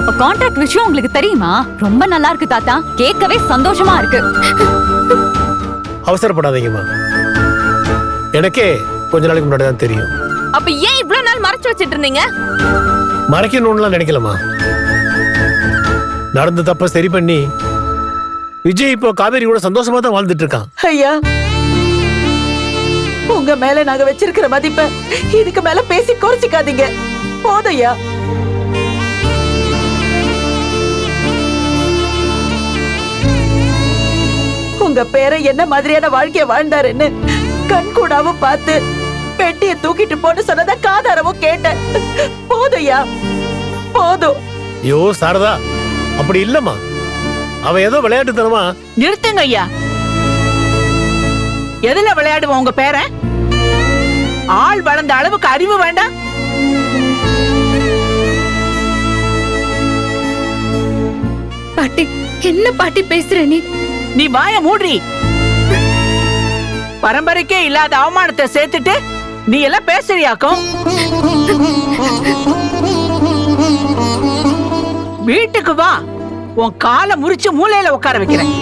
அப்ப கான்ட்ராக்ட் விஷயம் உங்களுக்கு தெரியுமா? ரொம்ப நல்லா இருக்கு தாத்தா, கேட்கவே சந்தோஷமா இருக்கு. அவசரப்படாதீங்கம்மா, எனக்கே கொஞ்ச நாளைக்கு முன்னாடி தான் தெரியும். அப்ப ஏன் இவ்வளவு நாள் மறைச்சு வச்சிட்டு இருந்தீங்க? மறைக்கணும்லாம் நினைக்கலமா, நடந்த தப்ப சரி பண்ணி விஜய் இப்போ காவேரி கூட சந்தோஷமா தான் வாழ்ந்துட்டு இருக்கான். ஐயா, உங்க மேல நாங்க வச்சிருக்கிற மதிப்பை இதுக்கு மேல பேசி குறைச்சிக்காதீங்க. போதையா, உங்க பேரை என்ன மாதிரியான வாழ்க்கைய வாழ்ந்தாருன்னு கண் கூடாவும் பார்த்து பெட்டியை தூக்கிட்டு போன்னு சொன்னத காதாரவும் கேட்டேன். போதையா, போதும். ஐயோ சாரதா, அப்படி இல்லம்மா, அவன் ஏதோ விளையாட்டுத்தனமா. நிறுத்துங்க ஐயா. எதுல விளையாடுவோம் உங்க பேரை? ஆள் வளர்ந்த அளவுக்கு அறிவு வேண்டாம்? பாட்டி, என்ன பாட்டி பேசுற நீ? நீ வாய மூடி. பரம்பரைக்கே இல்லாத அவமானத்தை சேர்த்துட்டு நீ எல்லாம் பேசுறியாக்கும்? வீட்டுக்கு வா, உன் காலை முறிச்சு மூலையில உட்கார வைக்கிறேன்.